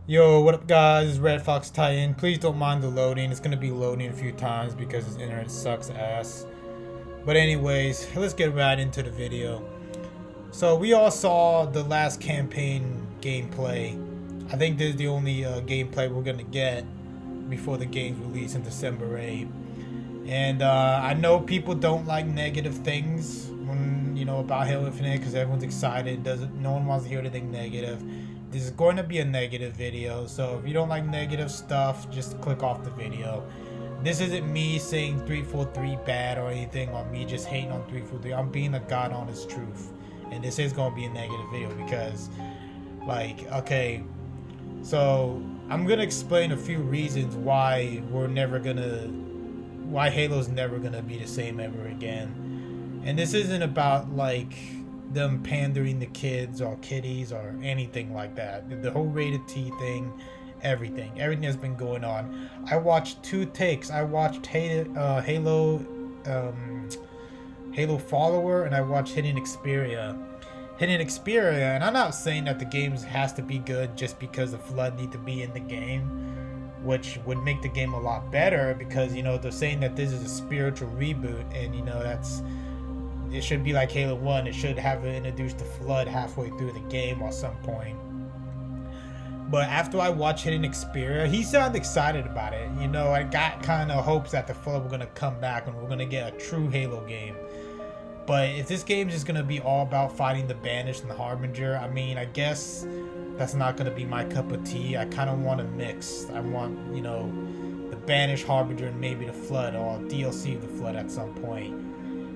Yo, what up guys, it's Red Fox Titan. Please don't mind the loading. It's gonna be loading a few times because this internet sucks ass. But anyways, let's get right into the video. So we all saw the last campaign gameplay. I think this is the only gameplay we're gonna get before the game's release in December 8th. And I know people don't like negative things when about Halo Infinite because everyone's excited. No one wants to hear anything negative. This is going to be a negative video, so if you don't like negative stuff, just click off the video. This isn't me saying 343 bad or anything, or me just hating on 343. I'm being a god honest truth, and this is going to be a negative video because, okay, so I'm gonna explain a few reasons why Halo's never gonna be the same ever again. And this isn't about them pandering to kids or kiddies or anything like that. The whole rated T thing, everything has been going on. I watched two takes. I watched Halo Follower, and I watched Hidden Xperia. And I'm not saying that the game has to be good just because the Flood need to be in the game, which would make the game a lot better because they're saying that this is a spiritual reboot, and it should be like Halo 1. It should have introduced the Flood halfway through the game or some point. But after I watched Hidden Xperia, he sounded excited about it. I got kind of hopes that the Flood were going to come back and we're going to get a true Halo game. But if this game is just going to be all about fighting the Banished and the Harbinger, I mean, I guess that's not going to be my cup of tea. I kind of want a mix. I want, the Banished, Harbinger, and maybe the Flood, or DLC of the Flood at some point.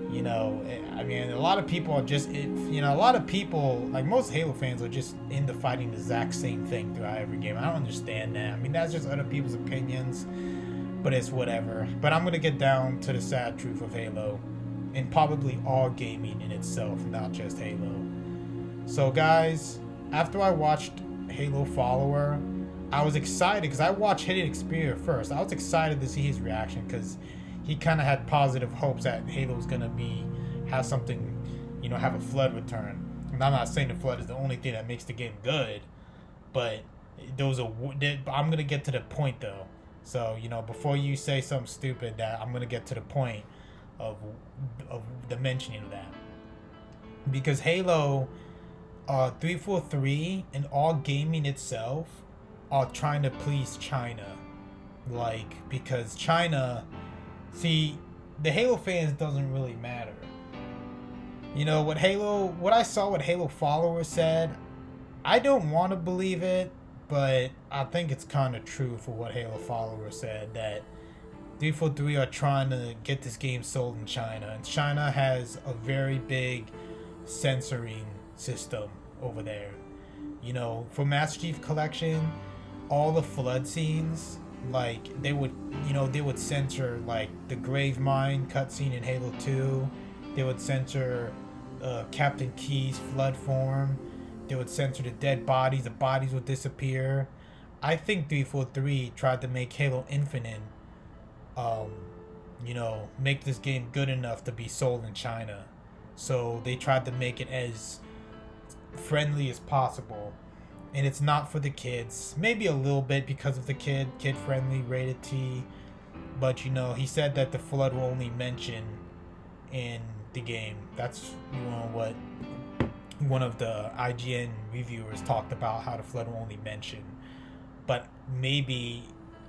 I mean, a lot of people are just, a lot of people, like most Halo fans, are just into fighting the exact same thing throughout every game. I don't understand that. I mean, that's just other people's opinions, but it's whatever. But I'm going to get down to the sad truth of Halo, and probably all gaming in itself, not just Halo. So guys, after I watched Halo Follower, I was excited because I watched Hidden Xperia first. I was excited to see his reaction because he kind of had positive hopes that Halo's gonna have something, have a Flood return. And I'm not saying the Flood is the only thing that makes the game good, but I'm gonna get to the point though. So before you say something stupid, that I'm gonna get to the point of the mentioning of that, because Halo 343 and all gaming itself are trying to please China, because China. See, the Halo fans doesn't really matter. What I saw what Halo Follower said, I don't want to believe it, but I think it's kind of true for what Halo Follower said, that 343 are trying to get this game sold in China, and China has a very big censoring system over there. For Master Chief Collection, all the Flood scenes, they would censor the Grave Mine cutscene in Halo 2. They would censor Captain Key's Flood form. They would censor the dead bodies. The bodies would disappear. I think 343 tried to make Halo Infinite make this game good enough to be sold in China. So they tried to make it as friendly as possible. And it's not for the kids. Maybe a little bit because of the kid friendly, rated T. But he said that the Flood will only mention in the game. That's what one of the IGN reviewers talked about, how the Flood will only mention. But maybe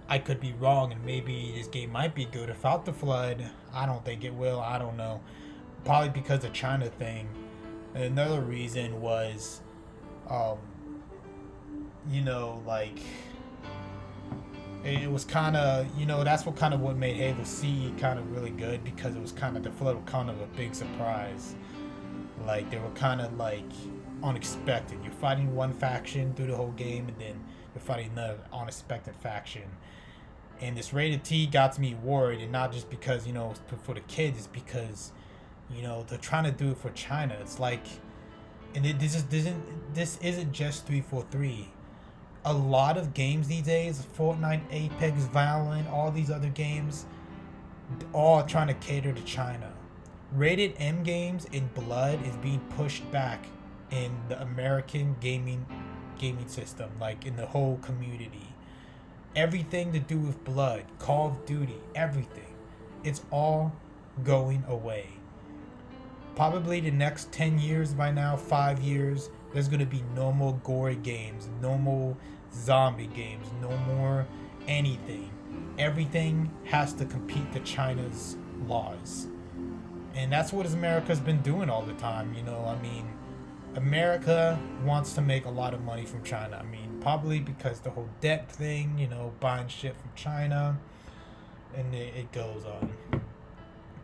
I could be wrong, and maybe this game might be good without the Flood. I don't think it will. I don't know. Probably because of China thing. And another reason was it was kind of, that's what made Halo C kind of really good, because it was kind of, the Flood was kind of a big surprise. They were kind of unexpected. You're fighting one faction through the whole game, and then you're fighting another unexpected faction. And this rated T got me worried, and not just because it's for the kids, it's because they're trying to do it for China. It's and this isn't just 343. A lot of games these days, Fortnite, Apex, Valorant, all these other games, all trying to cater to China. Rated M games in Blood is being pushed back in the American gaming gaming system, like in the whole community. Everything to do with blood, Call of Duty, everything. It's all going away. Probably the next 10 years by now, 5 years, there's going to be no more gory games, no more zombie games, no more anything. Everything has to compete to China's laws. And that's what America's been doing all the time, you know. I mean, America wants to make a lot of money from China. I mean, probably because the whole debt thing, you know, buying shit from China, and it goes on.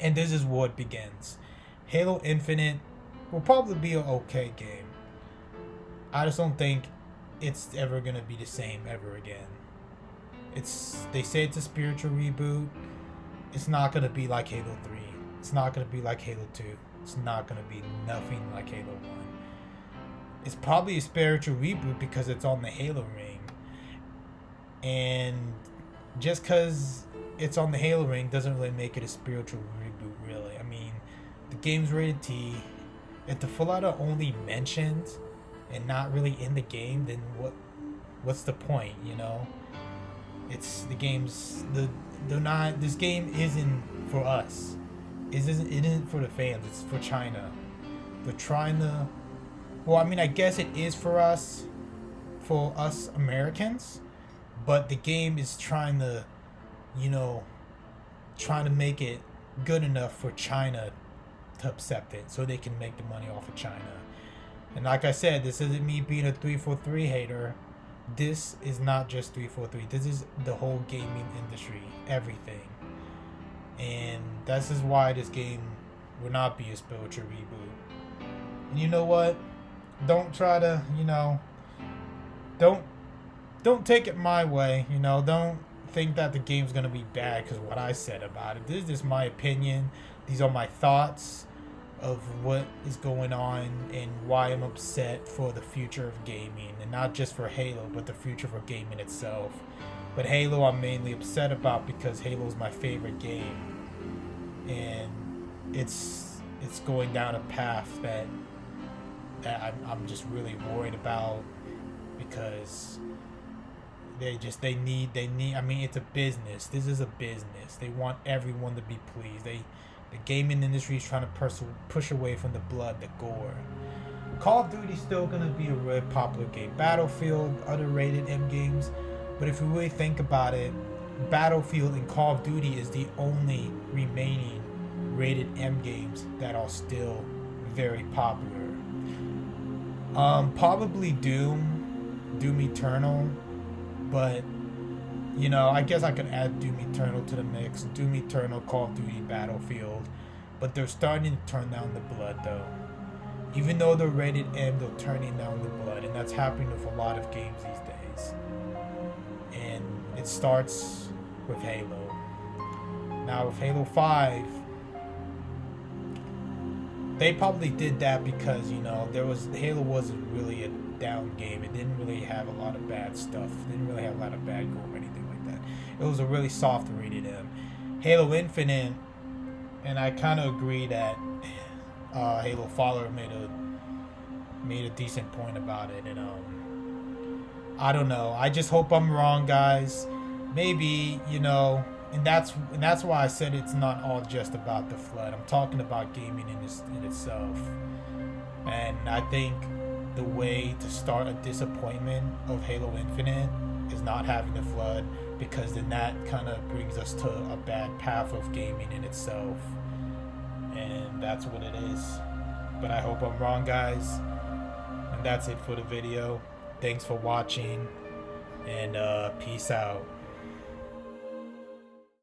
And this is where it begins. Halo Infinite will probably be an okay game. I just don't think it's ever gonna be the same ever again. They say it's a spiritual reboot. It's not gonna be like Halo 3. It's not gonna be like Halo 2. It's not gonna be nothing like Halo 1. It's probably a spiritual reboot because it's on the Halo ring. And just because it's on the Halo ring doesn't really make it a spiritual reboot, really. I mean, the game's rated T. If the Fallout are only mentioned and not really in the game, then what's the point, you know? It's the game's they're not. This game isn't for us. It isn't for the fans. It's for China. They're trying to. Well, I mean, I guess it is for us Americans, but the game is trying to, you know, trying to make it good enough for China to accept it, so they can make the money off of China. And like I said, this isn't me being a 343 hater. This is not just 343. This is the whole gaming industry, everything. And this is why this game will not be a spiritual reboot. And you know what? Don't try to, you know, don't take it my way, you know. Don't think that the game's gonna be bad because what I said about it. This is just my opinion. These are my thoughts of what is going on and why I'm upset for the future of gaming, and not just for Halo, but the future for gaming itself. But Halo I'm mainly upset about because Halo is my favorite game, and it's going down a path that I'm just really worried about, because they need I mean, it's a business. This is a business. They want everyone to be pleased. The gaming industry is trying to push away from the blood, the gore. Call of Duty is still going to be a really popular game. Battlefield, other rated M games. But if you really think about it, Battlefield and Call of Duty is the only remaining rated M games that are still very popular. Probably Doom Eternal, but you know, I guess I could add Doom Eternal to the mix. Doom Eternal, Call of Duty, Battlefield. But they're starting to turn down the blood, though. Even though they're rated M, they're turning down the blood. And that's happening with a lot of games these days. And it starts with Halo. Now, with Halo 5, they probably did that because, you know, Halo wasn't really a down game. It didn't really have a lot of bad stuff. It didn't really have a lot of bad gore or anything like that. It was a really soft rated M. Halo Infinite, and I kind of agree that Halo Follower made a decent point about it, and I don't know. I just hope I'm wrong, guys. Maybe, you know, and that's why I said it's not all just about the flood. I'm talking about gaming in itself, and I think the way to start a disappointment of Halo Infinite is not having the flood, because then that kind of brings us to a bad path of gaming in itself, and that's what it is. But I hope I'm wrong, guys, and that's it for the video. Thanks for watching, and peace out.